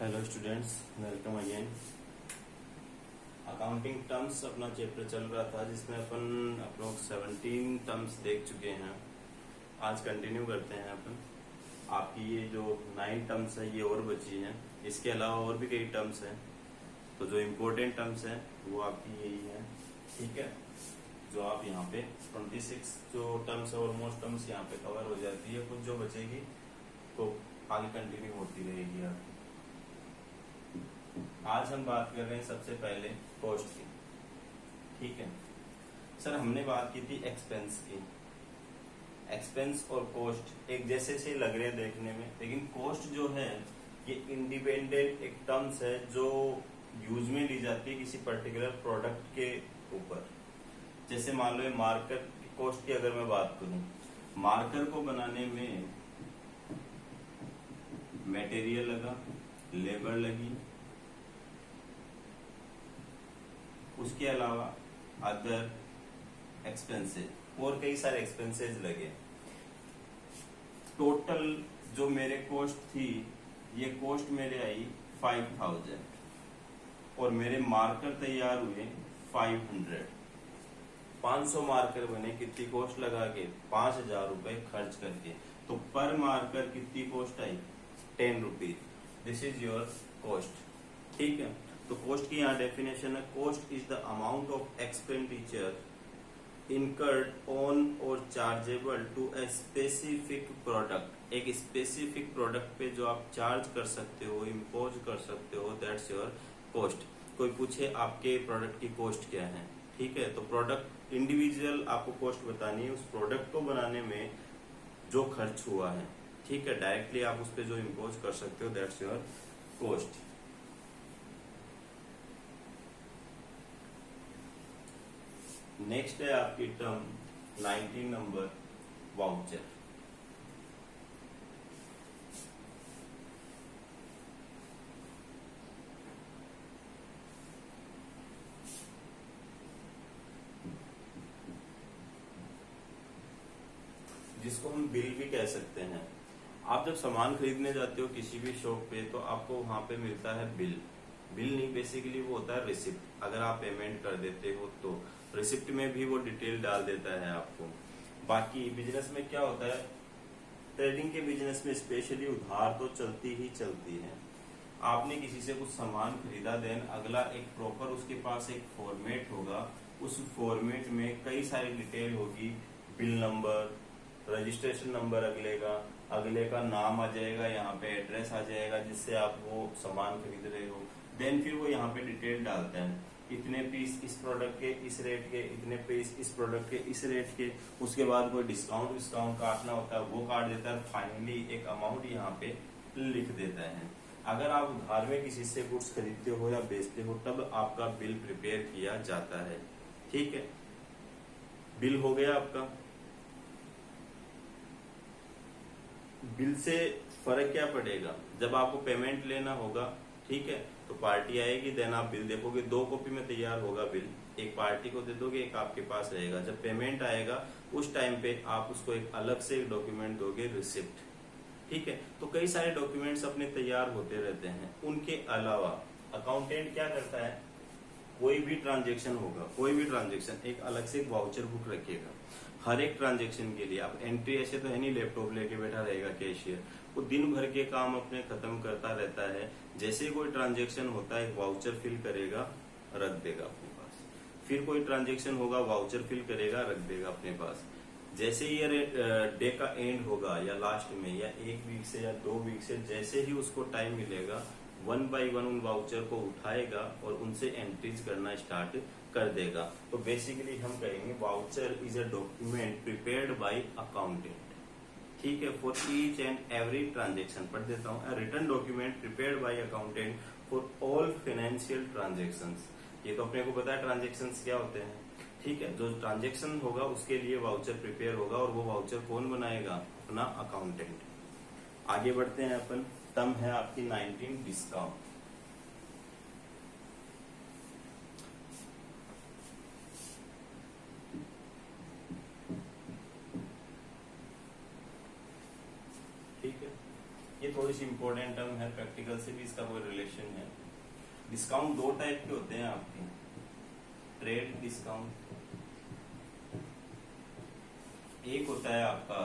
Hello students, welcome again. Accounting terms अपना chapter चल रहा था जिसमें अपन अप्रोक्स 17 टर्म्स देख चुके हैं। आज कंटिन्यू करते हैं अपन। आपकी ये जो 9 टर्म्स है ये और बची हैं। इसके अलावा और भी कई टर्म्स हैं, तो जो इम्पोर्टेंट टर्म्स हैं वो आपकी यही है। ठीक है, जो आप यहाँ पे 26 जो टर्म्स है, ऑलमोस्ट टर्म्स यहाँ पे कवर हो जाती है। कुछ जो बचेगी तो आगे कंटिन्यू होती रहेगी आपकी। आज हम बात कर रहे हैं सबसे पहले कॉस्ट की। ठीक है सर, हमने बात की थी एक्सपेंस की। एक्सपेंस और कॉस्ट एक जैसे से लग रहे हैं देखने में, लेकिन कॉस्ट जो है ये इंडिपेंडेंट एक टर्म्स है जो यूज में ली जाती है किसी पर्टिकुलर प्रोडक्ट के ऊपर। जैसे मान लो मार्कर की कॉस्ट की अगर मैं बात करूं, मार्कर को बनाने में मटेरियल लगा, लेबर लगी, उसके अलावा अदर एक्सपेंसेस और कई सारे एक्सपेंसेस लगे। टोटल जो मेरे कॉस्ट थी, ये कॉस्ट मेरे आई 5000 और मेरे मार्कर तैयार हुए 500। 500 मार्कर बने, कितनी कॉस्ट लगा के 5000 रुपए खर्च करके। तो पर मार्कर कितनी कॉस्ट आई 10 rupees. This is your cost. ठीक है, तो कॉस्ट की यहाँ डेफिनेशन है, cost is the amount of expenditure incurred on और chargeable to a specific product. एक स्पेसिफिक प्रोडक्ट पे जो आप चार्ज कर सकते हो, इम्पोज कर सकते हो, दैट्स योर कॉस्ट। कोई पूछे आपके प्रोडक्ट की कॉस्ट क्या है, ठीक है, तो प्रोडक्ट इंडिविजुअल आपको कॉस्ट बतानी है उस प्रोडक्ट को बनाने में जो खर्च हुआ है। ठीक है, डायरेक्टली आप उस पर जो इम्पोज कर सकते हो, दैट्स योर कॉस्ट। नेक्स्ट है आपकी टर्म 19 नंबर, वाउचर। जिसको हम बिल भी कह सकते हैं। आप जब सामान खरीदने जाते हो किसी भी शॉप पे, तो आपको वहां पे मिलता है बिल। बिल नहीं, बेसिकली वो होता है रिसिप्ट। अगर आप पेमेंट कर देते हो तो रिसिप्ट में भी वो डिटेल डाल देता है आपको। बाकी बिजनेस में क्या होता है, ट्रेडिंग के बिजनेस में स्पेशली उधार तो चलती ही चलती है। आपने किसी से कुछ सामान खरीदा, देन अगला एक प्रॉपर उसके पास एक फॉर्मेट होगा। उस फॉर्मेट में कई सारी डिटेल होगी, बिल नंबर, रजिस्ट्रेशन नंबर अगले का नाम आ जाएगा, यहाँ पे एड्रेस आ जाएगा जिससे आप वो सामान खरीद रहे हो। देन फिर वो यहाँ पे डिटेल डालता है, इतने पीस इस प्रोडक्ट के इस रेट के, इतने पीस इस प्रोडक्ट के इस रेट के। उसके बाद कोई डिस्काउंट काटना होता है वो काट देता है, फाइनली एक अमाउंट यहाँ पे लिख देता है। अगर आप उधार में किसी से गुड्स खरीदते हो या बेचते हो तब आपका बिल प्रिपेयर किया जाता है। ठीक है, बिल हो गया आपका। बिल से फर्क क्या पड़ेगा, जब आपको पेमेंट लेना होगा, ठीक है, तो पार्टी आएगी, देन आप बिल देखोगे, 2 कॉपी में तैयार होगा बिल। एक पार्टी को दे दोगे, एक आपके पास रहेगा। जब पेमेंट आएगा उस टाइम पे आप उसको एक अलग से डॉक्यूमेंट दोगे, रिसिप्ट। ठीक है, तो कई सारे डॉक्यूमेंट्स अपने तैयार होते रहते हैं। उनके अलावा अकाउंटेंट क्या करता है, कोई भी ट्रांजेक्शन होगा, कोई भी ट्रांजेक्शन एक अलग से वाउचर बुक रखेगा हर एक ट्रांजेक्शन के लिए। आप एंट्री ऐसे तो है नहीं लैपटॉप लेके बैठा रहेगा कैशियर, वो दिन भर के काम अपने खत्म करता रहता है। जैसे ही कोई ट्रांजेक्शन होता है एक वाउचर फिल करेगा, रख देगा अपने पास। फिर कोई ट्रांजेक्शन होगा, वाउचर फिल करेगा, रख देगा अपने पास। जैसे ही डे का एंड होगा या लास्ट में या 1 वीक से या 2 वीक से, जैसे ही उसको टाइम मिलेगा, 1 बाय 1 उन वाउचर को उठाएगा और उनसे एंट्रीज करना स्टार्ट कर देगा। तो बेसिकली हम कहेंगे voucher is a document prepared by accountant. ठीक है, for each and every transaction. पढ़ देता हूँ, return document prepared by accountant for all financial transactions. ये तो अपने को पता है ट्रांजेक्शंस क्या होते हैं। ठीक है, जो ट्रांजेक्शन होगा उसके लिए वाउचर प्रिपेयर होगा और वो वाउचर कौन बनाएगा, अपना अकाउंटेंट। आगे बढ़ते हैं अपन। टर्म है आपकी 19 डिस्काउंट। ठीक है, ये थोड़ी थोड़ी सी इंपॉर्टेंट टर्म है, प्रैक्टिकल से भी इसका कोई रिलेशन है। डिस्काउंट दो टाइप के होते हैं आपके, ट्रेड डिस्काउंट, एक होता है आपका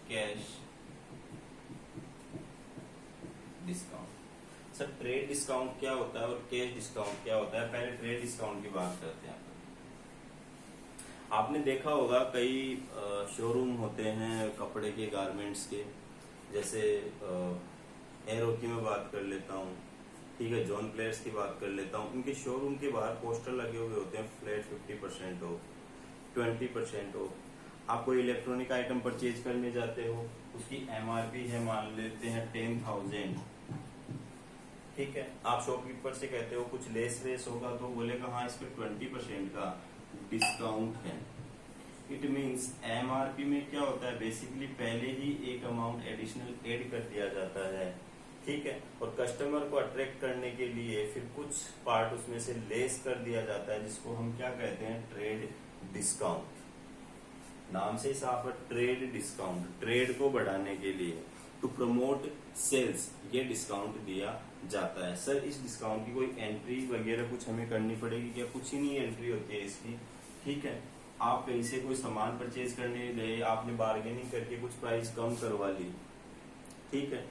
cash discount. Sir trade discount क्या होता है और कैश डिस्काउंट क्या होता है? पहले ट्रेड डिस्काउंट की बात करते हैं। आपने देखा होगा कई शोरूम होते हैं कपड़े के, गारमेंट्स के, जैसे एरो की मैं बात कर लेता हूँ, ठीक है, जॉन प्लेयर्स की बात कर लेता हूँ। इनके शोरूम के बाहर पोस्टर लगे हुए होते हैं, फ्लैट 50% ऑफ, 20% ऑफ। आप कोई इलेक्ट्रॉनिक आइटम परचेज करने जाते हो, उसकी MRP है मान लेते हैं 10,000, ठीक है, आप शॉपकीपर से कहते हो कुछ लेस वेस होगा, तो बोलेगा हाँ इस पे 20% का डिस्काउंट है। इट मीन्स MRP में क्या होता है, बेसिकली पहले ही एक अमाउंट एडिशनल ऐड कर दिया जाता है, ठीक है, और कस्टमर को अट्रैक्ट करने के लिए फिर कुछ पार्ट उसमें से लेस कर दिया जाता है, जिसको हम क्या कहते हैं, ट्रेड डिस्काउंट। नाम से साफ है, ट्रेड डिस्काउंट, ट्रेड को बढ़ाने के लिए, टू प्रमोट सेल्स, ये डिस्काउंट दिया जाता है। सर इस डिस्काउंट की कोई एंट्री वगैरह कुछ हमें करनी पड़ेगी क्या? कुछ ही नहीं एंट्री होती है इसकी, ठीक है। आप कहीं से कोई सामान परचेज करने गए, आपने बार्गेनिंग करके कुछ प्राइस कम करवा ली, ठीक है,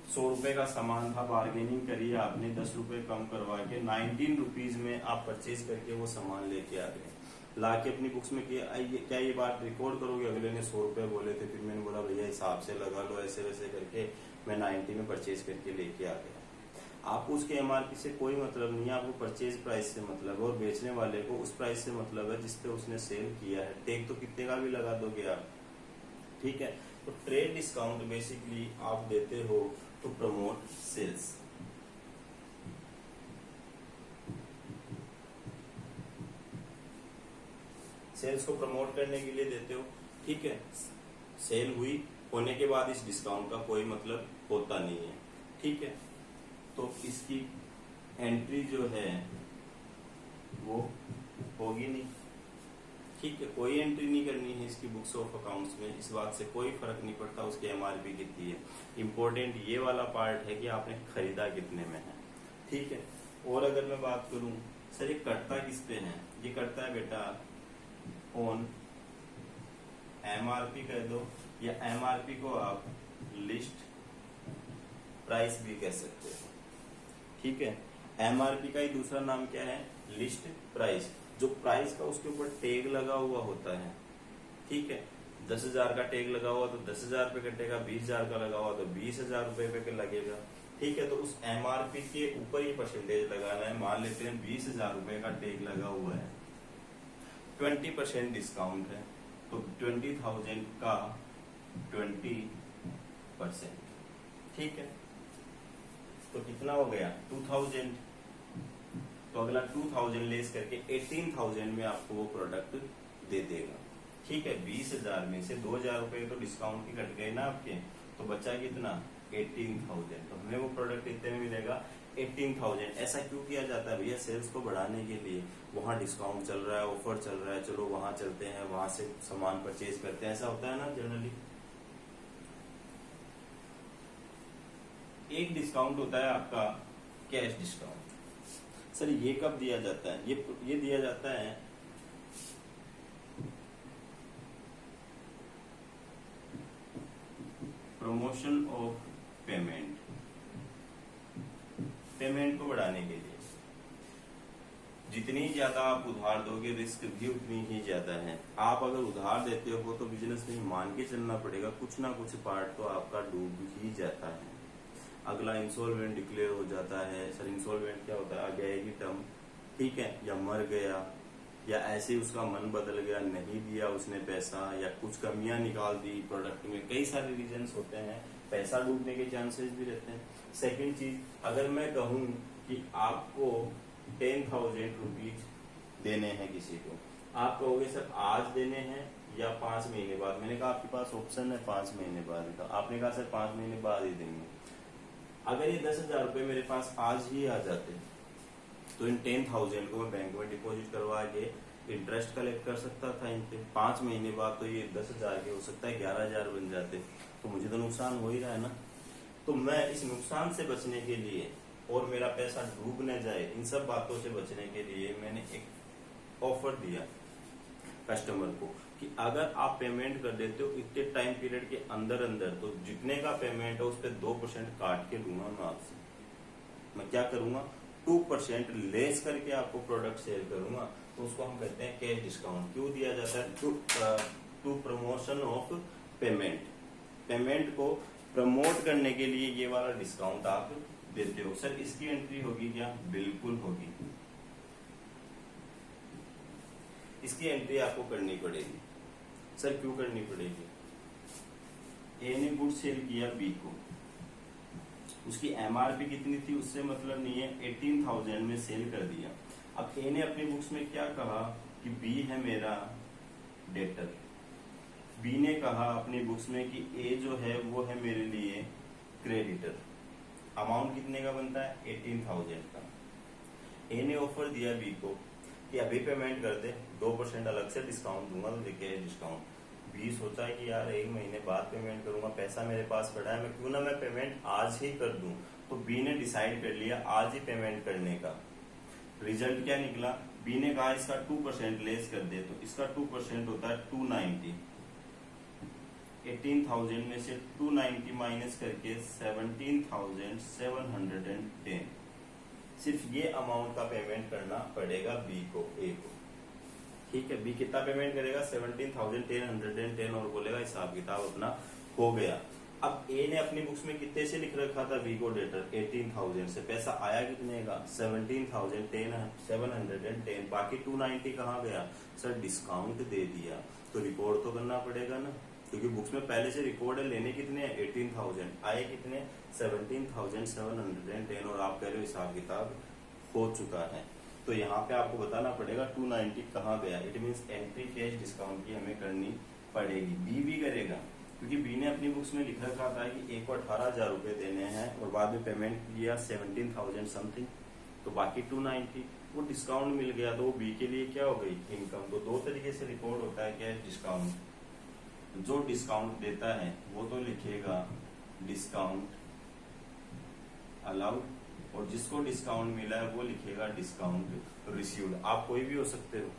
100 रुपए का सामान था, बार्गेनिंग करी आपने, 10 रुपए कम करवा के 19 रुपीज में आप परचेज करके वो सामान लेके आ गए, लाके अपनी बुक्स में क्या ये बात रिकॉर्ड करोगे? अगले ने 100 रुपए बोले थे, फिर मैंने बोला भैया हिसाब से लगा लो, ऐसे वैसे करके मैं 90 में परचेज करके लेके आ गया। आपको उसके MRP से कोई मतलब नहीं है, आपको परचेज प्राइस से मतलब है, और बेचने वाले को उस प्राइस से मतलब है जिसपे उसने सेल किया है। टेक तो कितने का भी लगा दोगे आप, ठीक है। तो ट्रेड डिस्काउंट बेसिकली आप देते हो टू प्रमोट सेल्स। सेल्स को प्रमोट करने के लिए देते हो, ठीक है। सेल हुई होने के बाद इस डिस्काउंट का कोई मतलब होता नहीं है, ठीक है। तो इसकी एंट्री जो है वो होगी नहीं, ठीक है, कोई एंट्री नहीं करनी है इसकी बुक्स ऑफ अकाउंट्स में। इस बात से कोई फर्क नहीं पड़ता उसकी MRP कितनी है। इम्पोर्टेंट ये वाला पार्ट है कि आपने खरीदा कितने में है, ठीक है। और अगर मैं बात करूं सर ये कटता किस पे है, ये कटता है बेटा ऑन MRP कह दो, या MRP को आप लिस्ट प्राइस भी कह सकते हो, ठीक है। MRP का ही दूसरा नाम क्या है, लिस्ट प्राइस। जो प्राइस का उसके ऊपर टैग लगा हुआ होता है, ठीक है, 10,000 का टैग लगा हुआ तो 10,000 पे कटेगा, 20,000 का लगा हुआ तो 20,000 रुपए पे लगेगा, ठीक है। तो उस MRP के ऊपर ही परसेंटेज लगाना है। मान लेते हैं 20,000 रुपए का टैग लगा हुआ है, 20% डिस्काउंट है, तो 20,000 का 20%, ठीक है। तो कितना हो गया 2,000, तो अगला 2,000 लेस करके 18,000 में आपको वो प्रोडक्ट दे देगा, ठीक है। 20,000 में से 2,000 रुपए तो डिस्काउंट की कट गए ना आपके, तो बचा कितना 18,000। तो हमें वो प्रोडक्ट कितने में मिलेगा 18,000। ऐसा क्यों किया जाता है भैया? सेल्स को बढ़ाने के लिए। वहां डिस्काउंट चल रहा है, ऑफर चल रहा है, चलो वहां चलते हैं, वहां से सामान परचेज करते हैं, ऐसा होता है ना जनरली। एक डिस्काउंट होता है आपका कैश डिस्काउंट। सर ये कब दिया जाता है? ये दिया जाता है प्रमोशन ऑफ पेमेंट को बढ़ाने के लिए। जितनी ज्यादा आप उधार दोगे रिस्क भी उतनी ही ज्यादा है। आप अगर उधार देते हो तो बिजनेस में मान के चलना पड़ेगा, कुछ ना कुछ पार्ट तो आपका डूब ही जाता है। अगला इंसॉल्वेंट डिक्लेयर हो जाता है। सर इंसॉल्वेंट क्या होता है? आ गया की टर्म, ठीक है, या मर गया, या ऐसे उसका मन बदल गया, नहीं दिया उसने पैसा, या कुछ कमियां निकाल दी प्रोडक्ट में। कई सारे रीजंस होते हैं, पैसा डूबने के चांसेस भी रहते हैं। सेकंड चीज, अगर मैं कहूं कि आपको 10,000 रुपीज देने हैं किसी को, आप कहोगे सर आज देने हैं या 5 महीने बाद। मैंने कहा आपके पास ऑप्शन है 5 महीने बाद का। आपने कहा सर 5 महीने बाद ही देंगे। अगर ये 10,000 रुपए मेरे पास आज ही आ जाते तो इन 10,000 को मैं बैंक में डिपॉजिट करवा के इंटरेस्ट कलेक्ट कर सकता था इन पे। 5 महीने बाद तो ये 10,000 के हो सकता है 11,000 बन जाते, तो मुझे तो नुकसान हो ही रहा है ना। तो मैं इस नुकसान से बचने के लिए और मेरा पैसा डूब न जाए, इन सब बातों से बचने के लिए मैंने एक ऑफर दिया कस्टमर को कि अगर आप पेमेंट कर देते हो इतने टाइम पीरियड के अंदर अंदर, तो जितने का पेमेंट है उस पर 2% काट के लूंगा मैं आपसे। मैं क्या करूंगा, 2% लेस करके आपको प्रोडक्ट सेल करूंगा। तो उसको हम कहते हैं कैश डिस्काउंट। क्यों दिया जाता है? To promotion of payment. Payment को प्रमोट करने के लिए ये वाला डिस्काउंट आप देते हो। सर इसकी एंट्री होगी क्या? बिल्कुल होगी, इसकी एंट्री आपको करनी पड़ेगी। सर क्यों करनी पड़ेगी? ए ने गुड सेल किया बी को, उसकी एमआरपी कितनी थी उससे मतलब नहीं है, 18,000 में सेल कर दिया। अब ए ने अपनी बुक्स में क्या कहा कि बी है मेरा डेटर, बी ने कहा अपनी बुक्स में कि ए जो है वो है मेरे लिए क्रेडिटर। अमाउंट कितने का बनता है? 18,000 का। ए ने ऑफर दिया बी को कि अभी पेमेंट कर दे, 2% अलग से डिस्काउंट दूंगा, तो देखिए डिस्काउंट। बी सोचा है कि यार 1 महीने बाद पेमेंट करूंगा, पैसा मेरे पास पड़ा है, मैं क्यों ना मैं पेमेंट आज ही कर दूं। तो बी ने डिसाइड कर लिया आज ही पेमेंट करने का। रिजल्ट क्या निकला? बी ने कहा इसका 2% लेस कर दे, तो इसका 2% होता है 290। 18,000 में से 290 माइनस करके 17,710। सिर्फ ये अमाउंट का पेमेंट करना पड़ेगा बी को, ए को। ठीक है, बी कितना पेमेंट करेगा? 17,110 और बोलेगा हिसाब किताब अपना हो गया। अब ए ने अपनी बुक्स में कितने से लिख रखा था बी को डेटर? 18,000 से। पैसा आया कितने का? 17,710। बाकी 290 कहाँ गया? सर डिस्काउंट दे दिया। तो रिकॉर्ड तो करना पड़ेगा ना, क्योंकि बुक्स में पहले से रिकॉर्ड है। लेने कितने हैं? 18,000, आए कितने? 17,710। और आप कह रहे हो हिसाब किताब हो चुका है। तो यहाँ पे आपको बताना पड़ेगा 290 कहाँ गया। It means entry cash discount की हमें करनी पड़ेगी। बी भी करेगा, क्योंकि बी ने अपनी बुक्स में लिख रखा था कि एक को 18,000 रुपए देने हैं और बाद में पेमेंट किया 17,000 समथिंग, तो बाकी 290 वो डिस्काउंट मिल गया। तो वो बी के लिए क्या हो गई? इनकम। तो दो तरीके से रिकॉर्ड होता है कैश डिस्काउंट। जो डिस्काउंट देता है वो तो लिखेगा डिस्काउंट अलाउड, और जिसको डिस्काउंट मिला है वो लिखेगा डिस्काउंट रिसीव्ड। आप कोई भी हो सकते हो।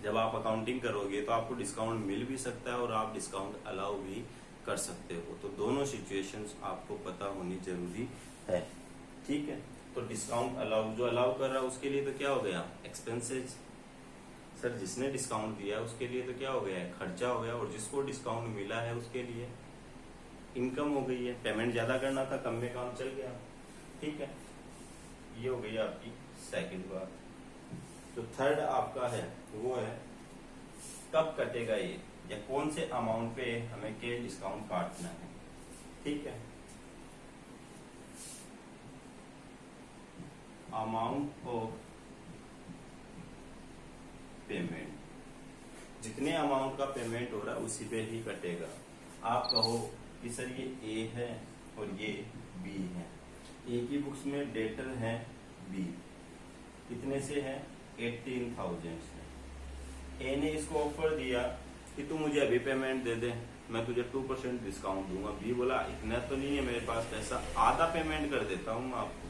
जब आप अकाउंटिंग करोगे तो आपको डिस्काउंट मिल भी सकता है और आप डिस्काउंट अलाउ भी कर सकते हो। तो दोनों सिचुएशंस आपको पता होनी जरूरी है। ठीक है, तो डिस्काउंट अलाउ, जो अलाउ कर रहा है उसके लिए तो क्या हो गया? एक्सपेंसेस। सर जिसने डिस्काउंट दिया उसके लिए तो क्या हो गया है? खर्चा हो गया। और जिसको डिस्काउंट मिला है उसके लिए इनकम हो गई है। पेमेंट ज्यादा करना था, कम में काम चल गया। ठीक है, ये हो गई आपकी सेकंड बात। तो थर्ड आपका है वो है कब कटेगा ये, या कौन से अमाउंट पे हमें कैश डिस्काउंट काटना है। ठीक है, अमाउंट ऑफ पेमेंट, जितने अमाउंट का पेमेंट हो रहा है उसी पे ही कटेगा। आप कहो कि सर ये ए है और ये बी है। ए की बुक्स में डेटर है बी, कितने से है? 18,000 से। ए ने इसको ऑफर दिया कि तू मुझे अभी पेमेंट दे दे, मैं तुझे 2% डिस्काउंट दूंगा। बी बोला इतना तो नहीं है मेरे पास पैसा, आधा पेमेंट कर देता हूँ मैं आपको।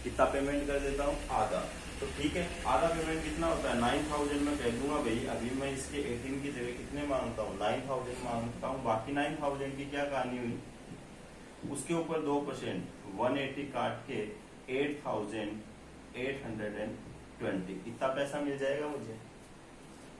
कितना पेमेंट कर देता हूँ? आधा। तो ठीक है, आधा पेमेंट कितना होता है? 9,000 में कह दूंगा भाई अभी मैं इसके 18 की जगह कितने मांगता हूँ? 9,000 मांगता हूँ। बाकी 9,000 की क्या कहानी हुई? उसके ऊपर 2% 180 काट के 8,820, इतना पैसा मिल जाएगा मुझे।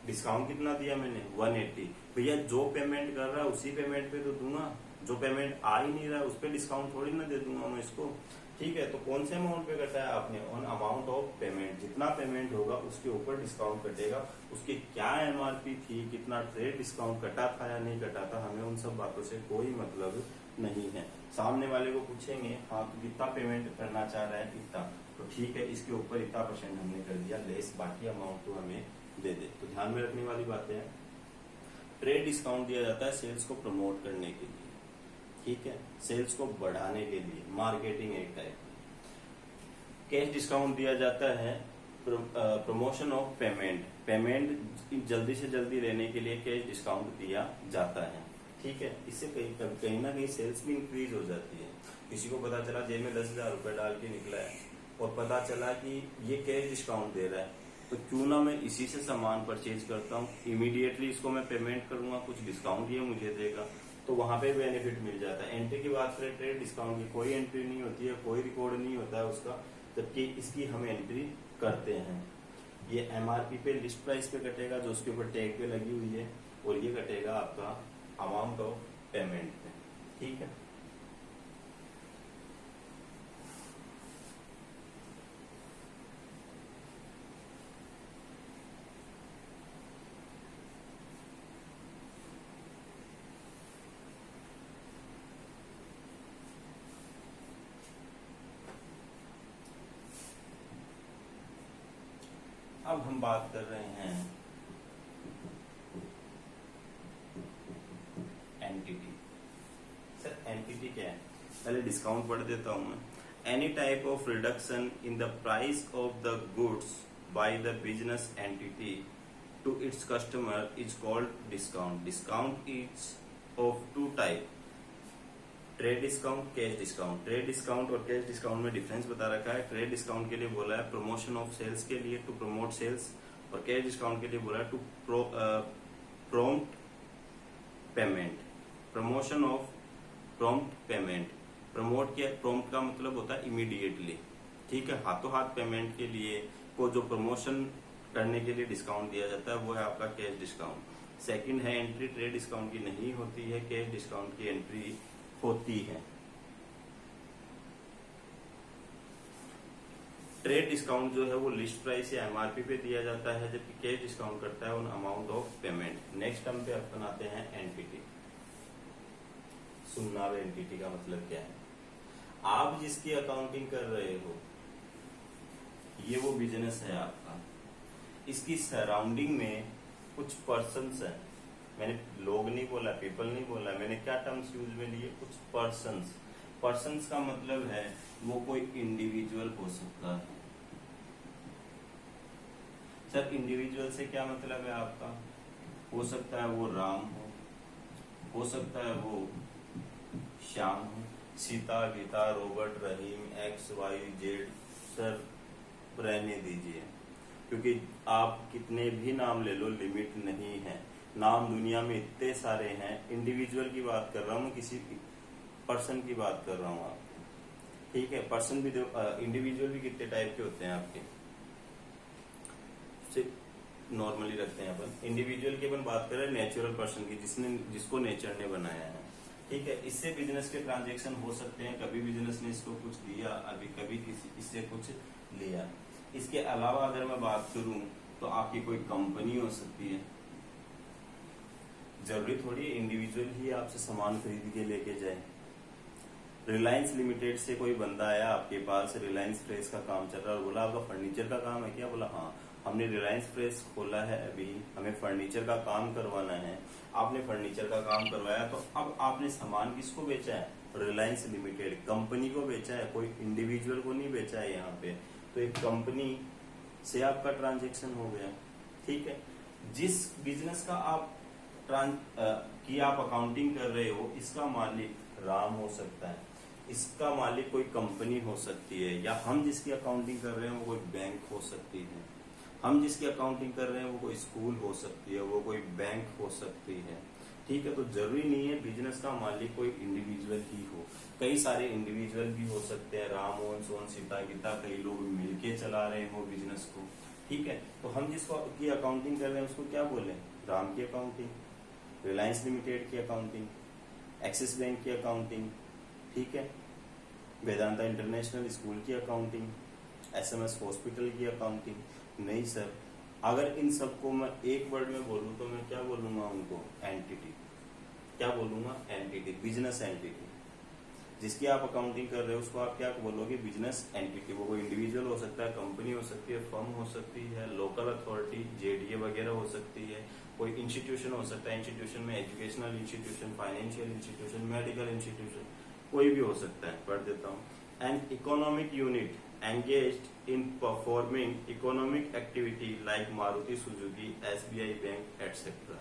डिस्काउंट कितना दिया मैंने? 180। भैया जो पेमेंट कर रहा है उसी पेमेंट पे तो दूंगा, जो पेमेंट आ ही नहीं रहा है उस पर डिस्काउंट थोड़ी ना दे दूंगा मैं इसको। ठीक है, तो कौन से अमाउंट पे कटा है आपने? On amount of payment. जितना पेमेंट होगा उसके ऊपर डिस्काउंट कटेगा। उसकी क्या एमआरपी थी, कितना ट्रेड डिस्काउंट कटा था या नहीं कटा था, हमें उन सब बातों से कोई मतलब नहीं है। सामने वाले को पूछेंगे हाँ तो कितना पेमेंट करना चाह रहा है? इतना। तो ठीक है, इसके ऊपर इतना % हमने कर दिया लेस, बाकी अमाउंट तो हमें दे दे। तो ध्यान में रखने वाली बातें हैं। ट्रेड डिस्काउंट दिया जाता है सेल्स को प्रमोट करने के लिए। ठीक है, सेल्स को बढ़ाने के लिए, मार्केटिंग एक टाइप। कैश डिस्काउंट दिया जाता है प्रमोशन ऑफ पेमेंट। पेमेंट जल्दी से जल्दी लेने के लिए कैश डिस्काउंट दिया जाता है। ठीक है, इससे कहीं कहीं ना कहीं सेल्स भी इंक्रीज हो जाती है। किसी को पता चला जेब में 10,000 रुपए डाल के निकला है और पता चला कि ये कैश डिस्काउंट दे रहा है, तो क्यों ना मैं इसी से सामान परचेज करता हूँ, इमीडिएटली इसको मैं पेमेंट करूंगा, कुछ डिस्काउंट ये मुझे देगा, तो वहां पे बेनिफिट मिल जाता है। एंट्री की बात करें ट्रेड डिस्काउंट की, कोई एंट्री नहीं होती है, कोई रिकॉर्ड नहीं होता है उसका, जबकि इसकी हम एंट्री करते हैं। ये एमआरपी पे लिस्ट प्राइस पे कटेगा जो उसके ऊपर टैग पे लगी हुई है, और ये कटेगा आपका अमाउंट ऑफ पेमेंट पे। ठीक है, अब हम बात कर रहे हैं एंटिटी। सर एंटिटी क्या है, पहले डिस्काउंट पढ़ देता हूं मैं। Any type of reduction in the price of the goods by the business entity to its customer is called discount. Discount is of two type, trade discount, cash discount. Trade discount और cash discount में difference बता रखा है। Trade discount के लिए बोला है promotion of sales के लिए, टू प्रमोट सेल्स, और कैश डिस्काउंट के लिए बोला है to prompt payment, promotion of prompt payment. Promote किया, प्रॉम्प्ट का मतलब होता है इमीडिएटली, ठीक है, हाथों हाथ पेमेंट के लिए को जो प्रमोशन करने के लिए डिस्काउंट दिया जाता है वो है आपका कैश डिस्काउंट। सेकंड है एंट्री, ट्रेड डिस्काउंट की नहीं होती है, कैश डिस्काउंट की एंट्री होती है। ट्रेड डिस्काउंट जो है वो लिस्ट प्राइस या एमआरपी पे दिया जाता है, जबकि कैश डिस्काउंट करता है on amount of payment. Next term पे अपन आते हैं एंटिटी। सुनना है एंटिटी का मतलब क्या है। आप जिसकी अकाउंटिंग कर रहे हो ये वो बिजनेस है आपका, इसकी सराउंडिंग में कुछ पर्सन्स है, मैंने लोग नहीं बोला, पीपल नहीं बोला, मैंने क्या टर्म्स यूज में लिए, कुछ पर्सन्स। पर्सन्स का मतलब है वो कोई इंडिविजुअल हो सकता है। सर इंडिविजुअल से क्या मतलब है आपका, हो सकता है वो राम हो सकता है वो श्याम हो, सीता, गीता, रॉबर्ट, रहीम, एक्स, वाई, जेड। सर रहने दीजिए, क्योंकि आप कितने भी नाम ले लो लिमिट नहीं है। नाम दुनिया में इतने सारे हैं। इंडिविजुअल की बात कर रहा हूँ, किसी पर्सन की बात कर रहा हूँ आपके, ठीक है। पर्सन भी इंडिविजुअल भी कितने टाइप के होते हैं आपके, सिर्फ नॉर्मली रखते हैं अपन। इंडिविजुअल की अपन बात कर रहे हैं नेचुरल पर्सन की, जिसको नेचर ने बनाया है, ठीक है। इससे बिजनेस के ट्रांजेक्शन हो सकते हैं, कभी बिजनेस ने इसको कुछ दिया, अभी कभी इससे कुछ लिया। इसके अलावा अगर मैं बात करूं तो आपकी कोई कंपनी हो सकती है, जरूरी थोड़ी इंडिविजुअल ही आपसे सामान खरीद के लेके जाए। रिलायंस लिमिटेड से कोई बंदा आया आपके पास, रिलायंस फ्रेश का काम चल रहा है, और बोला आपका फर्नीचर का काम है क्या, बोला हाँ हमने रिलायंस फ्रेश खोला है, अभी हमें फर्नीचर का काम करवाना है। आपने फर्नीचर का काम करवाया, तो अब आपने सामान किसको बेचा है, रिलायंस लिमिटेड कंपनी को बेचा है, कोई इंडिविजुअल को नहीं बेचा है यहाँ पे। तो एक कंपनी से आपका ट्रांजेक्शन हो गया, ठीक है। जिस बिजनेस का आप की आप अकाउंटिंग कर रहे हो, इसका मालिक राम हो सकता है, इसका मालिक कोई कंपनी हो सकती है, या हम जिसकी अकाउंटिंग कर रहे हैं वो कोई बैंक हो सकती है, हम जिसकी अकाउंटिंग कर रहे हैं वो कोई स्कूल हो सकती है, वो कोई बैंक हो सकती है, ठीक है। तो जरूरी नहीं है बिजनेस का मालिक कोई इंडिविजुअल ही हो, कई सारे इंडिविजुअल भी हो सकते हैं, राम, मोहन, सोहन, सीता, गीता, कई लोग मिलके चला रहे हो बिजनेस को, ठीक है। तो हम जिसको की अकाउंटिंग कर रहे हैं उसको क्या बोले, राम की अकाउंटिंग, रिलायंस लिमिटेड की अकाउंटिंग, एक्सिस बैंक की अकाउंटिंग, ठीक है, वेदांता इंटरनेशनल स्कूल की अकाउंटिंग, एसएमएस हॉस्पिटल की अकाउंटिंग। नहीं सर, अगर इन सबको मैं एक वर्ड में बोलूं तो मैं क्या बोलूंगा उनको, एंटिटी। क्या बोलूंगा, एंटिटी, बिजनेस एंटिटी। जिसकी आप अकाउंटिंग कर रहे हो उसको आप क्या बोलोगे, बिजनेस एंटिटी। वो कोई इंडिविजुअल हो सकता है, कंपनी हो सकती है, फर्म हो सकती है, लोकल अथॉरिटी, जेडीए वगैरह हो सकती है, कोई इंस्टीट्यूशन हो सकता है, इंस्टीट्यूशन में educational institution, financial institution, medical institution, कोई भी हो सकता है। पढ़ देता हूँ, an economic unit engaged in performing economic activity like Maruti Suzuki, SBI Bank, etc.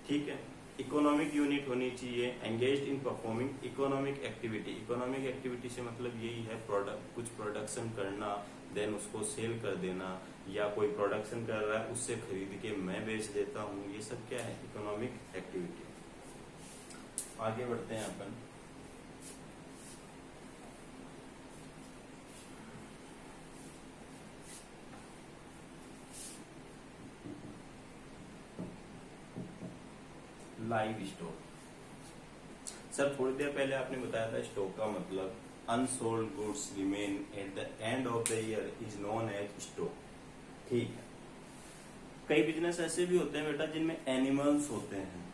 ठीक है। इकोनॉमिक यूनिट होनी चाहिए, engaged in performing economic activity. Economic activity से मतलब यही है प्रोडक्ट, कुछ प्रोडक्शन करना, देन उसको सेल कर देना, या कोई प्रोडक्शन कर रहा है उससे खरीद के मैं बेच देता हूँ, ये सब क्या है, इकोनॉमिक एक्टिविटी। आगे बढ़ते हैं अपन। Live stock. सर थोड़ी देर पहले आपने बताया था स्टॉक का मतलब unsold goods remain at the end of the year is known as stock. ठीक है, कई बिजनेस ऐसे भी होते हैं बेटा जिनमें एनिमल्स होते हैं,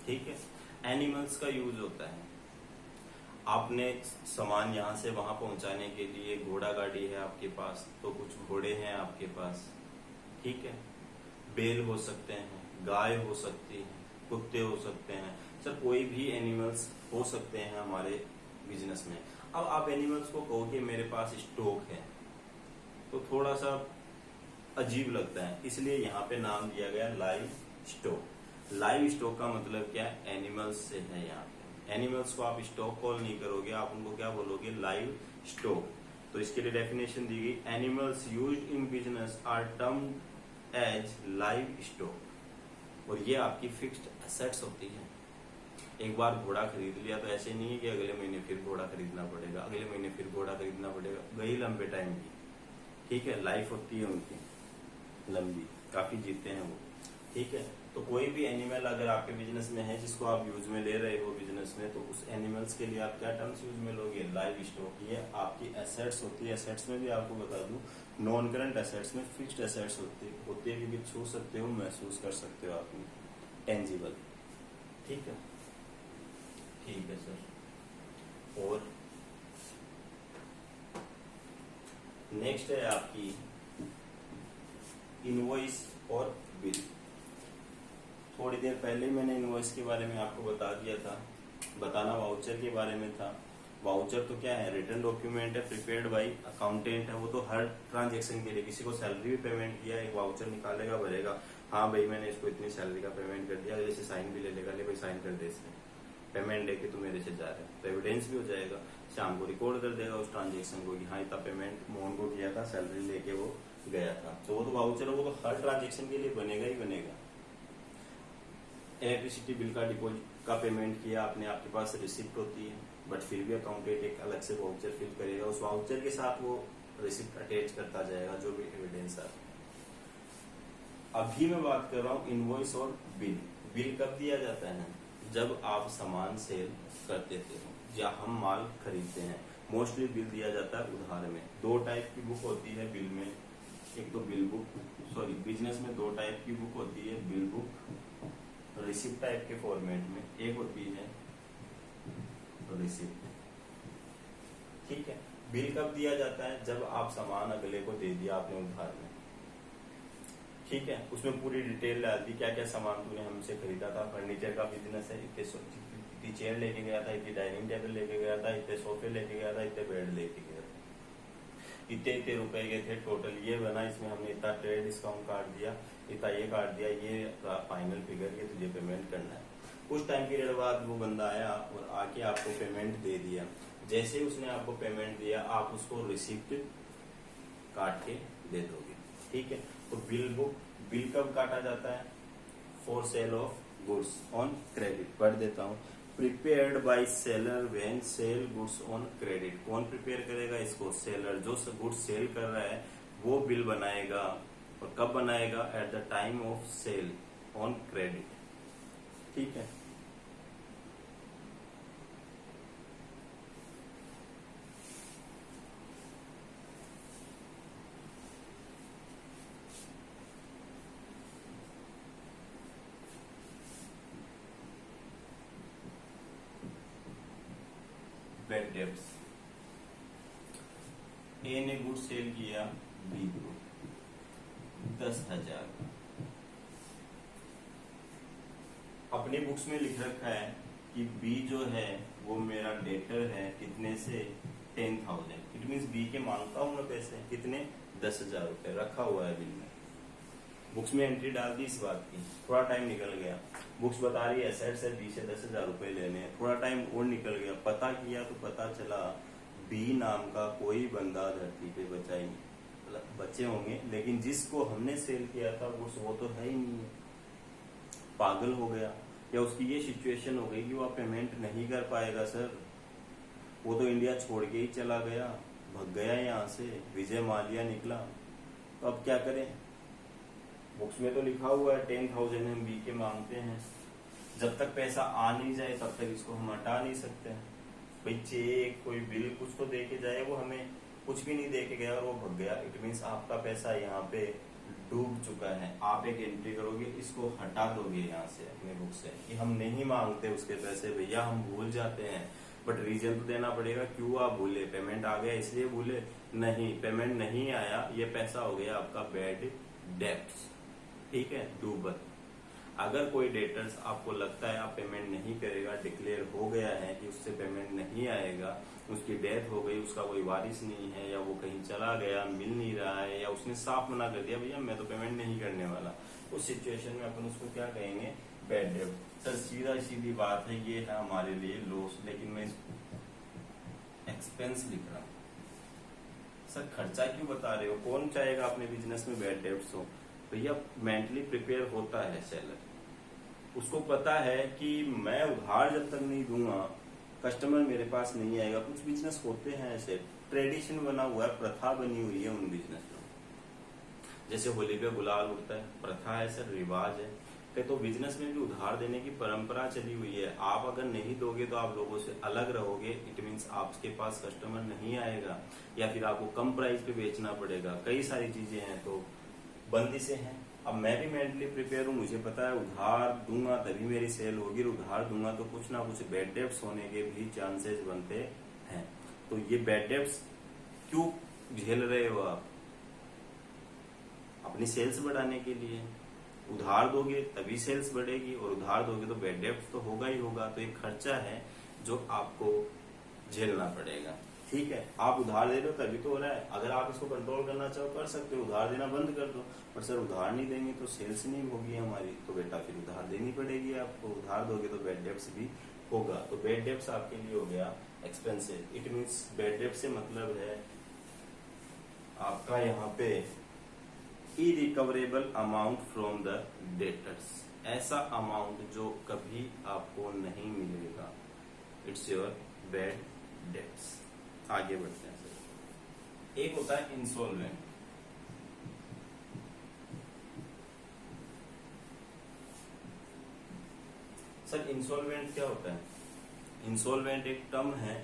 ठीक है, एनिमल्स का यूज होता है। आपने सामान यहां से वहां पहुंचाने के लिए घोड़ा गाड़ी है आपके पास, तो कुछ घोड़े हैं आपके पास, ठीक है, बैल हो सकते हैं, गाय हो सकती है, कुत्ते हो सकते हैं, सर कोई भी एनिमल्स हो सकते हैं हमारे बिजनेस में। अब आप एनिमल्स को कहो कि मेरे पास स्टॉक है तो थोड़ा सा अजीब लगता है, इसलिए यहाँ पे नाम दिया गया लाइव स्टॉक। लाइव स्टॉक का मतलब क्या है, एनिमल्स से है। यहाँ पे एनिमल्स को आप स्टॉक कॉल नहीं करोगे, आप उनको क्या बोलोगे, लाइव स्टॉक। तो इसके लिए डेफिनेशन दी गई, animals used in business are termed as livestock. और ये आपकी फिक्स्ड एसेट्स होती है। एक बार घोड़ा खरीद लिया तो ऐसे नहीं है कि अगले महीने फिर घोड़ा खरीदना पड़ेगा, अगले महीने फिर घोड़ा खरीदना पड़ेगा, गई लंबे टाइम की, ठीक है, लाइफ होती है उनकी लंबी, काफी जीते हैं वो, ठीक है। तो कोई भी एनिमल अगर आपके बिजनेस में है जिसको आप यूज में ले रहे हो बिजनेस में, तो उस एनिमल्स के लिए आप क्या टर्म्स यूज में लोगे, लाइव स्टॉक। ये आपकी एसेट्स होती है। एसेट्स में भी आपको बता दूं, नॉन करंट एसेट्स में फिक्स्ड एसेट्स होती है, क्योंकि छू सकते हो, महसूस कर सकते हो आपने, टेंजिबल, ठीक है, ठीक है सर। और नेक्स्ट है आपकी इनवॉइस और बिल। थोड़ी देर पहले मैंने इनवॉइस के बारे में आपको बता दिया था, बताना वाउचर के बारे में था। वाउचर तो क्या है, रिटर्न डॉक्यूमेंट है, प्रिपेयर्ड बाई अकाउंटेंट है। वो तो हर ट्रांजेक्शन के लिए, किसी को सैलरी भी पेमेंट किया, एक वाउचर निकालेगा, भरेगा, हाँ भाई मैंने इसको इतनी सैलरी का पेमेंट कर दिया, जैसे साइन भी ले लेगा, ले भाई साइन कर दे इसमें, पेमेंट लेके तू मेरे से जा रहा है, तो एविडेंस भी हो जाएगा। शाम को रिकॉर्ड कर देगा उस ट्रांजेक्शन को कि हाँ इतना पेमेंट मोहन को किया था, सैलरी लेके वो गया था। तो वो तो वाउचर, वो तो हर ट्रांजेक्शन के लिए बनेगा ही बनेगा। इलेक्ट्रिसिटी बिल का डिपॉजिट का पेमेंट किया आपने, आपके पास रिसिप्ट होती है, बट फिर भी अकाउंटेंट एक अलग से वाउचर फिल करेगा, उस वाउचर के साथ वो रिसिप्ट अटैच करता जाएगा, जो भी एविडेंस है। अभी मैं बात कर रहा हूँ इनवॉइस और बिल। बिल कब दिया जाता है, जब आप सामान सेल कर देते हो या हम माल खरीदते हैं, मोस्टली बिल दिया जाता है उधार में। दो टाइप की बुक होती है बिल में, एक तो बिल बुक, सॉरी बिजनेस में दो टाइप की बुक होती है, बिल बुक रिसिप्ट टाइप के फॉर्मेट में, एक होती है रिसिप्ट, ठीक है। बिल कब दिया जाता है, जब आप सामान अगले को दे दिया आपने उधार में, ठीक है, उसमें पूरी डिटेल डाल दी, क्या क्या सामान तूने हमसे खरीदा था। फर्नीचर का बिजनेस है, इतनी चेयर लेके गया था, इतनी डाइनिंग टेबल लेके गया था, इतने सोफे लेके गया था, इतने बेड लेके गया था, इतने रुपए के थे टोटल, ये बना, इसमें हमने इतना ट्रेड डिस्काउंट काट दिया, इतना ये काट दिया, ये फाइनल फिगर, ये तुझे पेमेंट करना है। कुछ टाइम पीरियड बाद वो बंदा आया और आके आपको पेमेंट दे दिया। जैसे उसने आपको पेमेंट दिया, आप उसको रिसिप्ट काट के दे दोगे, ठीक है। तो बिल बुक, बिल कब काटा जाता है, for sale of goods on credit. पढ़ देता हूँ, prepared by seller when sell goods on credit. कौन प्रिपेयर करेगा इसको, सेलर, जो गुड्स सेल कर रहा है वो बिल बनाएगा। और कब बनाएगा, at the time of sale on credit, ठीक है। बैड डेब्ट्स, ए ने गुड सेल किया बी को 10,000, अपनी बुक्स में लिख रखा है कि बी जो है वो मेरा डेटर है, कितने से 10,000। इट मीन्स बी के मांगता हूं मैं पैसे, कितने, 10,000 रुपए रखा हुआ है बिल में, बुक्स में एंट्री डाल दी इस बात की, थोड़ा टाइम निकल गया, बुक्स बता रही है एसेट्स है 20 से 10,000 रुपए लेने हैं, थोड़ा टाइम और निकल गया, पता किया तो पता चला बी नाम का कोई बंदा धरती पे बचा ही नहीं। मतलब बचे होंगे लेकिन जिसको हमने सेल किया था वो तो है ही नहीं है, पागल हो गया, या उसकी ये सिचुएशन हो गई कि वो पेमेंट नहीं कर पाएगा सर, वो तो इंडिया छोड़ के ही चला गया, भग गया यहाँ से, विजय माल्या निकला, तो अब क्या करें। बुक्स में तो लिखा हुआ है 10,000 हम बी के मांगते हैं, जब तक पैसा आ नहीं जाए तब तक इसको हम हटा नहीं सकते। भाई चेक कोई बिल कुछ तो दे के जाए, वो हमें कुछ भी नहीं दे के गया और वो भग गया, इट मीन्स आपका पैसा यहाँ पे डूब चुका है। आप एक एंट्री करोगे, इसको हटा दोगे यहाँ से अपने बुक से कि हम नहीं मांगते उसके पैसे, भैया हम भूल जाते हैं, बट रीजन तो देना पड़ेगा क्यों आप भूले, पेमेंट आ गया इसलिए भूले? नहीं, पेमेंट नहीं आया, ये पैसा हो गया आपका बैड डेब्ट्स, ठीक है, डूबत। अगर कोई डेटर्स आपको लगता है आप पेमेंट नहीं करेगा, डिक्लेयर हो गया है कि उससे पेमेंट नहीं आएगा, उसकी डेथ हो गई, उसका कोई वारिस नहीं है, या वो कहीं चला गया मिल नहीं रहा है, या उसने साफ मना कर दिया भैया मैं तो पेमेंट नहीं करने वाला, उस सिचुएशन में अपन उसको क्या कहेंगे? बैड डेब्ट। सर सीधा सीधी बात है, ये है हमारे लिए लॉस, लेकिन मैं एक्सपेंस लिख रहा हूँ। सर खर्चा क्यों बता रहे हो? कौन चाहेगा अपने बिजनेस में बैड डेब्ट्स हो? भैया मेंटली प्रिपेयर होता है सेलर, उसको पता है कि मैं उधार जब तक नहीं दूंगा कस्टमर मेरे पास नहीं आएगा। कुछ बिजनेस होते हैं ऐसे, ट्रेडिशन बना हुआ है, प्रथा बनी हुई है उन बिजनेस में, जैसे होली पे गुलाल उड़ता है, प्रथा है सर, रिवाज है। तो बिजनेस में भी उधार देने की परंपरा चली हुई है। आप अगर नहीं दोगे तो आप लोगों से अलग रहोगे, इट मीन्स आपके पास कस्टमर नहीं आएगा, या फिर आपको कम प्राइस पे बेचना पड़ेगा, कई सारी चीजें हैं, तो बंदिशें हैं। अब मैं भी मेंटली प्रिपेयर हूँ, मुझे पता है उधार दूंगा तभी मेरी सेल होगी, उधार दूंगा तो कुछ ना कुछ बैड डेब्ट्स होने के भी चांसेस बनते हैं। तो ये बैड डेब्ट्स क्यों झेल रहे हो आप? अपनी सेल्स बढ़ाने के लिए। उधार दोगे तभी सेल्स बढ़ेगी, और उधार दोगे तो बैड डेब्ट्स तो होगा ही होगा। तो एक खर्चा है जो आपको झेलना पड़ेगा, ठीक है। आप उधार दे रहे हो तभी तो हो रहा है, अगर आप इसको कंट्रोल करना चाहो कर सकते हो, उधार देना बंद कर दो। पर सर उधार नहीं देंगे तो सेल्स नहीं होगी हमारी, तो बेटा फिर उधार देनी पड़ेगी आपको, उधार दोगे तो बैड डेब्ट्स भी होगा। तो बैड डेब्ट्स आपके लिए हो गया एक्सपेंसिव, इट मीन्स बैड डेब्ट से मतलब है आपका यहाँ पे irrecoverable amount from the debtors, ऐसा अमाउंट जो कभी आपको नहीं मिलेगा, इट्स योर बैड डेब्ट्स। आगे बढ़ते हैं सर। एक होता है इंसॉल्वेंट। सर इंसॉल्वेंट क्या होता है? इंसॉल्वेंट एक टर्म है,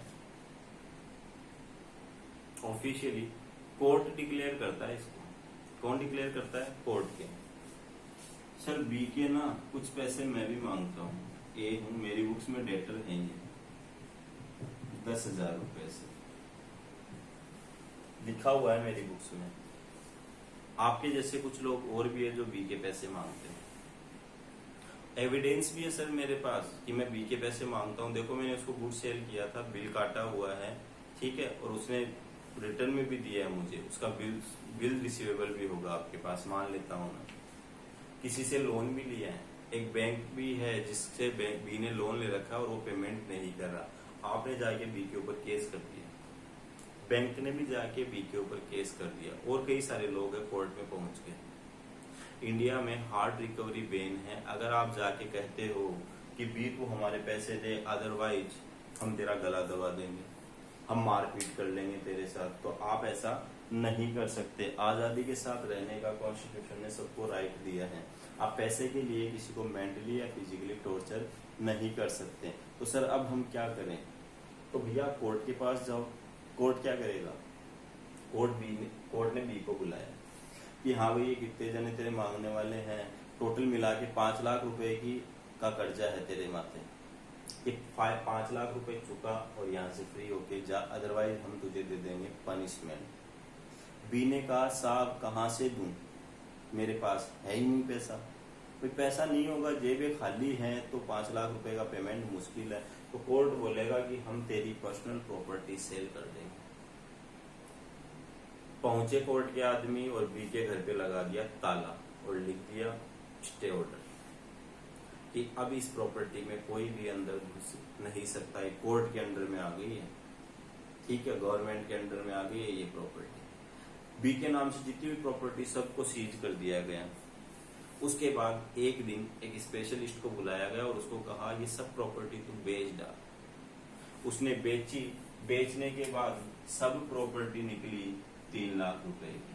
ऑफिशियली कोर्ट डिक्लेयर करता है इसको। कौन डिक्लेयर करता है? कोर्ट के। सर बी के ना कुछ पैसे मैं भी मांगता हूँ, ए हूं, मेरी बुक्स में डेटर है ये 10,000 रुपए से लिखा हुआ है मेरी बुक्स में। आपके जैसे कुछ लोग और भी है जो बी के पैसे मांगते हैं। एविडेंस भी है सर मेरे पास कि मैं बी के पैसे मांगता हूँ। देखो मैंने उसको गुड सेल किया था, बिल काटा हुआ है, ठीक है, और उसने रिटर्न में भी दिया है मुझे, उसका बिल रिसीवेबल भी होगा आपके पास, मान लेता हूँ मैं। किसी से लोन भी लिया है, एक बैंक भी है जिससे बी ने लोन ले रखा और वो पेमेंट नहीं कर रहा, आपने जाके बी के ऊपर केस कर दिया, बैंक ने भी जाके बी के ऊपर केस कर दिया, और कई सारे लोग हैं कोर्ट में पहुंच गए। इंडिया में हार्ड रिकवरी बैन है। अगर आप जाके कहते हो कि बी तू हमारे पैसे दे, अदरवाइज हम तेरा गला दबा देंगे, हम मारपीट कर लेंगे तेरे साथ, तो आप ऐसा नहीं कर सकते। आजादी के साथ रहने का कॉन्स्टिट्यूशन ने सबको राइट दिया है। आप पैसे के लिए किसी को मेंटली या फिजिकली टॉर्चर नहीं कर सकते। तो सर अब हम क्या करें? तो भैया कोर्ट के पास जाओ। कोर्ट क्या करेगा? कोर्ट ने बी को बुलाया कि हाँ भाई ये कितने जने तेरे मांगने वाले हैं, टोटल मिला के 5 लाख रुपए का कर्जा है तेरे माथे, 5 लाख रुपए चुका और यहाँ से फ्री होके जा, अदरवाइज हम तुझे दे देंगे पनिशमेंट। बी ने कहा साहब कहाँ से दूं, मेरे पास है ही नहीं पैसा। कोई पैसा नहीं होगा, जेबें खाली हैं, तो 5 लाख रुपए का पेमेंट मुश्किल है। तो कोर्ट बोलेगा कि हम तेरी पर्सनल प्रॉपर्टी सेल कर देंगे। पहुंचे कोर्ट के आदमी और बी के घर पे लगा दिया ताला, और लिख दिया स्टे ऑर्डर कि अब इस प्रॉपर्टी में कोई भी अंदर घुस नहीं सकता है, कोर्ट के अंडर में आ गई है, ठीक है, गवर्नमेंट के अंडर में आ गई है ये प्रॉपर्टी। बी के नाम से जितनी भी प्रॉपर्टी सबको सीज कर दिया गया। उसके बाद एक दिन एक स्पेशलिस्ट को बुलाया गया और उसको कहा ये सब प्रॉपर्टी तू बेच डाल। उसने बेची, बेचने के बाद सब प्रॉपर्टी निकली 3 लाख रुपए की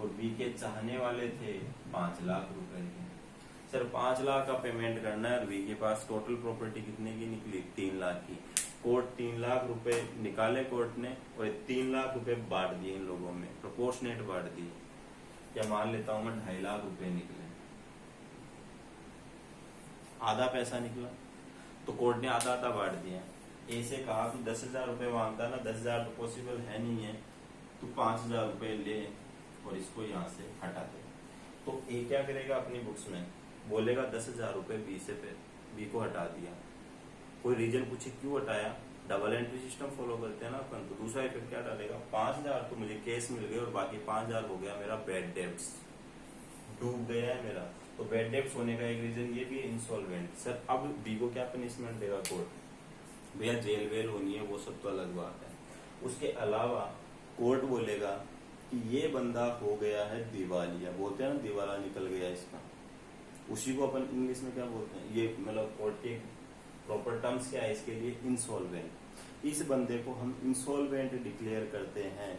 और बी के चाहने वाले थे 5 लाख रुपए के। सर 5 लाख का पेमेंट करना है और बी के पास टोटल प्रॉपर्टी कितने की निकली? 3 लाख की। कोर्ट 3 लाख रुपए निकाले कोर्ट ने और 3 लाख रुपए बांट दिए इन लोगों में, प्रोपोर्शनेट बांट दिए। या मान लेता हूं मैं 2.5 लाख रुपए निकले, आधा पैसा निकला तो कोर्ट ने आधा आधा बांट दिया। ऐसे कहा कि 10,000 रुपए मांगता ना, 10,000 तो पॉसिबल है नहीं है, तू 5,000 रुपए ले और इसको यहाँ से हटा दे। तो ए क्या करेगा अपनी बुक्स में बोलेगा 10,000 रुपए बी से पे बी को हटा दिया। कोई रीजन पूछे क्यों हटाया, डबल एंट्री सिस्टम फॉलो करते हैं ना अपन, तो दूसरा इफेक्ट क्या डालेगा, 5,000 तो मुझे केस मिल गए और बाकी 5,000 हो गया मेरा बैड डेब्ट्स, डूब गया है मेरा। तो बैड डेब्ट्स होने का एक रीजन ये भी है इंसॉल्वेंट। सर अब बी को क्या पनिशमेंट देगा कोर्ट? भैया जेल वेल होनी है, वो सब तो अलग बात है। उसके अलावा कोर्ट बोलेगा कि ये बंदा हो गया है दिवालिया, बोलते हैं ना दिवाला निकल गया इसका, उसी को अपन इंग्लिश में क्या बोलते हैं, ये मतलब कोर्ट के प्रॉपर टर्म्स क्या है इसके लिए, इंसॉल्वेंट। इस बंदे को हम इंसॉल्वेंट डिक्लेयर करते हैं।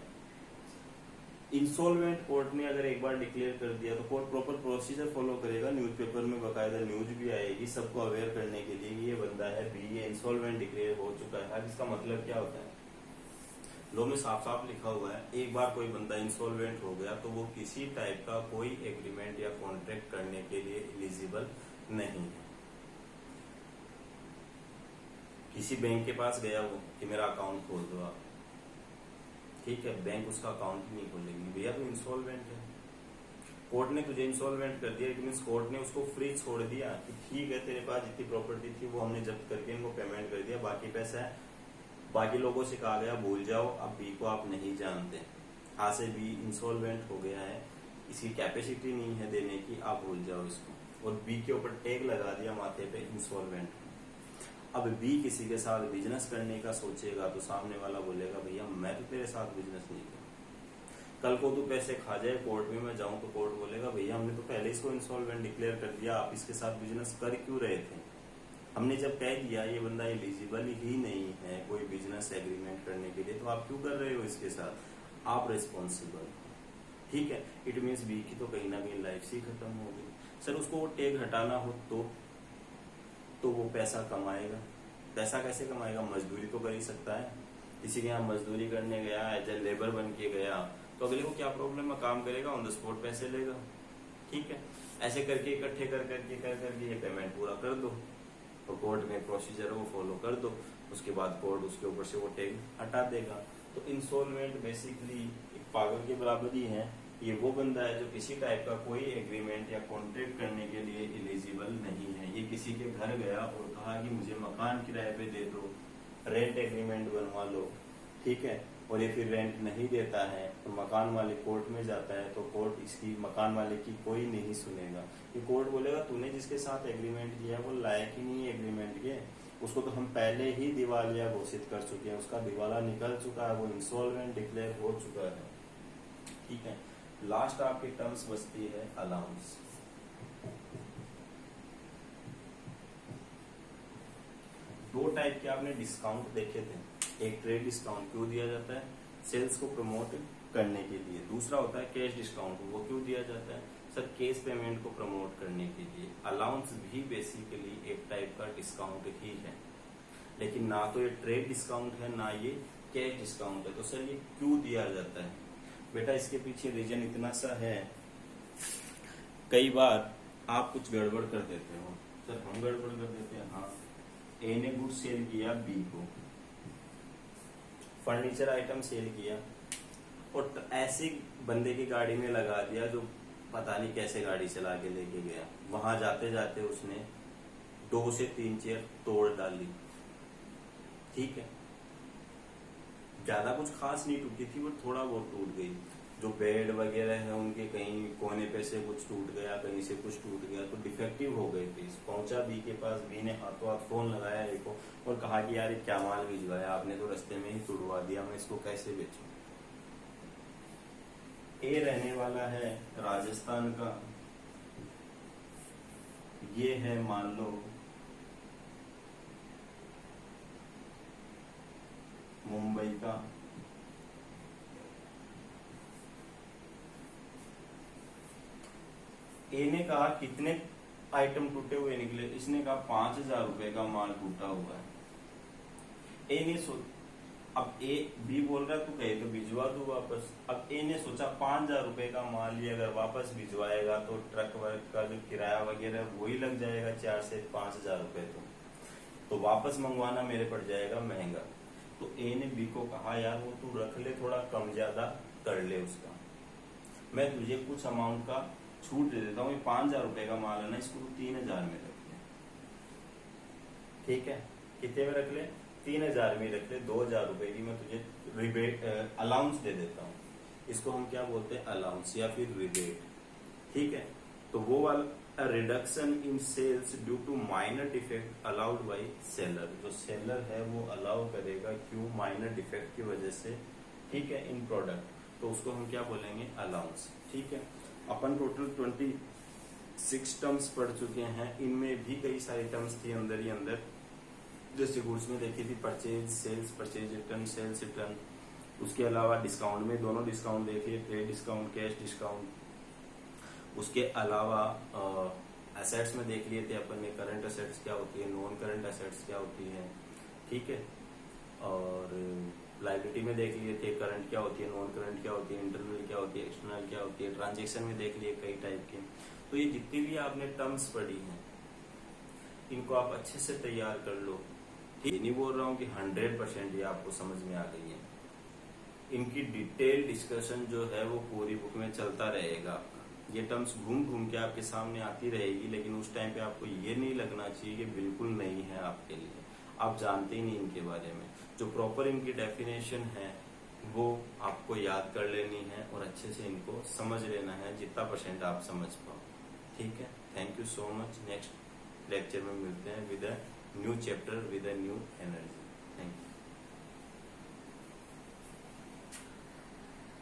इंसॉल्वेंट कोर्ट ने अगर एक बार डिक्लेयर कर दिया तो कोर्ट प्रॉपर प्रोसीजर फॉलो करेगा, न्यूज़पेपर में बकायदा न्यूज भी आएगी सबको अवेयर करने के लिए ये बंदा है बी, ये इंसॉल्वेंट डिक्लेयर हो चुका है। इसका मतलब क्या होता है, लॉ में साफ साफ लिखा हुआ है एक बार कोई बंदा इंसॉल्वेंट हो गया तो वो किसी टाइप का कोई एग्रीमेंट या कॉन्ट्रैक्ट करने के लिए एलिजिबल नहीं है। किसी बैंक के पास गया वो कि मेरा अकाउंट खोल दो आप, ठीक है, बैंक उसका अकाउंट ही नहीं खोलेगी, भैया तो इंसॉल्वेंट है। कोर्ट ने तुझे इंसॉल्वेंट कर दिया, इट मींस कोर्ट ने उसको फ्री छोड़ दिया कि ठीक है तेरे पास जितनी प्रॉपर्टी थी वो हमने जब्त करके इनको पेमेंट कर दिया, बाकी पैसा है, बाकी लोगों से कहा गया भूल जाओ, अब बी को आप नहीं जानते, आज से बी इंसॉल्वेंट हो गया है, इसकी कैपेसिटी नहीं है देने की, आप भूल जाओ इसको, और बी के ऊपर टैग लगा दिया माथे पे इंसॉल्वेंट। अब बी किसी के साथ बिजनेस करने का सोचेगा तो सामने वाला बोलेगा भैया मैं तो तेरे साथ बिजनेस नहीं करूँ, कल को तू पैसे खा जाए कोर्ट में मैं जाऊं तो कोर्ट बोलेगा भैया हमने तो पहले इसको इंसॉल्वेंट डिक्लेयर कर दिया, आप इसके साथ बिजनेस कर क्यों रहे थे? हमने जब कह दिया ये बंदा एलिजिबल ही नहीं है कोई बिजनेस एग्रीमेंट करने के लिए तो आप क्यों कर रहे हो इसके साथ, आप रिस्पॉन्सिबल, ठीक है। इट मीन्स बी की तो कहीं ना कहीं लाइफ से ही खत्म हो गई। सर उसको वो टैग हटाना हो तो वो पैसा कमाएगा, पैसा कैसे कमाएगा, मजदूरी तो कर ही सकता है, किसी के यहाँ मजदूरी करने गया एज ए लेबर बन के गया तो अगले को क्या प्रॉब्लम है, काम करेगा ऑन द स्पॉट पैसे लेगा, ठीक है। ऐसे करके इकट्ठे कर करके ये पेमेंट पूरा कर दो तो कोर्ट में प्रोसीजर है वो फॉलो कर दो, उसके बाद कोर्ट उसके ऊपर से वो टैग हटा देगा। तो इंसॉल्वेंट बेसिकली एक पागल के बराबर ही है, ये वो बंदा है जो किसी टाइप का कोई एग्रीमेंट या कॉन्ट्रैक्ट करने के लिए एलिजिबल नहीं है। ये किसी के घर गया और कहा कि मुझे मकान किराए पे दे दो, रेंट एग्रीमेंट बनवा लो, ठीक है, और ये फिर रेंट नहीं देता है तो मकान मालिक कोर्ट में जाता है तो कोर्ट इसकी मकान मालिक की कोई नहीं सुनेगा, ये कोर्ट बोलेगा तूने जिसके साथ एग्रीमेंट किया वो लायक ही नहीं है एग्रीमेंट के, उसको तो हम पहले ही दिवालिया घोषित कर चुके हैं, उसका दिवाला निकल चुका है, वो इंसॉल्वेंट डिक्लेयर हो चुका है, ठीक है। लास्ट आपकी टर्म्स बचती है अलाउंस। दो टाइप के आपने डिस्काउंट देखे थे, एक ट्रेड डिस्काउंट क्यों दिया जाता है, सेल्स को प्रमोट करने के लिए, दूसरा होता है कैश डिस्काउंट, वो क्यों दिया जाता है सर कैश पेमेंट को प्रमोट करने के लिए। अलाउंस भी बेसिकली एक टाइप का डिस्काउंट ही है, लेकिन ना तो ये ट्रेड डिस्काउंट है ना ये कैश डिस्काउंट है। तो सर ये क्यों दिया जाता है बेटा, इसके पीछे रीजन इतना सा है, कई बार आप कुछ गड़बड़ कर देते हो, सर हम गड़बड़ कर देते हैं, हाँ, ए ने गुड सेल किया बी को, फर्नीचर आइटम सेल किया और ऐसी बंदे की गाड़ी में लगा दिया जो पता नहीं कैसे गाड़ी चला के लेके गया, वहां जाते जाते उसने 2 से 3 चेयर तोड़ डाली, ठीक है, ज्यादा कुछ खास नहीं टूटी थी, वो थोड़ा बहुत टूट गई। जो बेड वगैरह है उनके कहीं कोने पे से कुछ टूट गया, कहीं से कुछ टूट गया, तो डिफेक्टिव हो गई पीस। पहुंचा बी के पास, बी ने हाथों हाथ फोन लगाया ए को और कहा कि यार ये क्या माल भिजवाया आपने, तो रास्ते में ही तुड़वा दिया, मैं इसको कैसे बेचूं। ए रहने वाला है राजस्थान का, ये है मान लो मुंबई का, ए ने कहा कितने आइटम टूटे हुए निकले, इसने कहा 5,000 रुपए का माल टूटा हुआ है। ए ने अब ए बी बोल रहा है तू कहे तो भिजवा दू वापस। अब ए ने सोचा 5,000 रुपए का माल ये अगर वापस भिजवाएगा तो ट्रक वर्क का जो किराया वगैरह वही लग जाएगा 4 से 5,000 रुपए, तो वापस मंगवाना मेरे पड़ जाएगा महंगा। तो ए ने बी को कहा यार वो तू रख ले, थोड़ा कम ज्यादा कर ले उसका, मैं तुझे कुछ अमाउंट का छूट दे देता हूँ, ये 5,000 रुपए का माल है ना, इसको 3,000 में रख ले। ठीक है, कितने में रख ले? 3,000 में रख ले, 2,000 रुपए की मैं तुझे रिबेट अलाउंस दे देता हूँ। इसको हम क्या बोलते हैं? अलाउंस या फिर रिबेट। ठीक है, तो वो वाला reduction in sales due to minor defect allowed by seller, जो सेलर है वो अलाउ करेगा, क्यों? माइनर डिफेक्ट की वजह से। ठीक है, इन प्रोडक्ट, तो उसको हम क्या बोलेंगे? अलाउंस। ठीक है, अपन टोटल 26 टर्म्स पढ़ चुके हैं, इनमें भी कई सारी टर्म्स थी अंदर ही अंदर, जैसे गुड्स में देखी थी purchase sales, purchase return, sales return. उसके अलावा डिस्काउंट में दोनों डिस्काउंट देखिए, ट्रेड डिस्काउंट, कैश डिस्काउंट। उसके अलावा एसेट्स में देख लिए थे अपन ने, करंट एसेट्स क्या होती है, नॉन करंट एसेट्स क्या होती है। ठीक है, और लाइबिलिटी में देख लिए थे करंट क्या होती है, नॉन करंट क्या होती है, इंटरनल क्या होती है, एक्सटर्नल क्या होती है। ट्रांजेक्शन में देख लिए कई टाइप के। तो ये जितनी भी आपने टर्म्स पढ़ी हैं इनको आप अच्छे से तैयार कर लो। ये नहीं बोल रहा हूँ कि 100% ये आपको समझ में आ गई है, इनकी डिटेल डिस्कशन जो है वो पूरी बुक में चलता रहेगा। ये टर्म्स घूम घूम के आपके सामने आती रहेगी, लेकिन उस टाइम पे आपको ये नहीं लगना चाहिए कि बिल्कुल नहीं है आपके लिए, आप जानते ही नहीं इनके बारे में। जो प्रॉपर इनकी डेफिनेशन है वो आपको याद कर लेनी है और अच्छे से इनको समझ लेना है, जितना % आप समझ पाओ। ठीक है, thank you so much. Next lecture में मिलते हैं with a new chapter with a new energy. Thank you.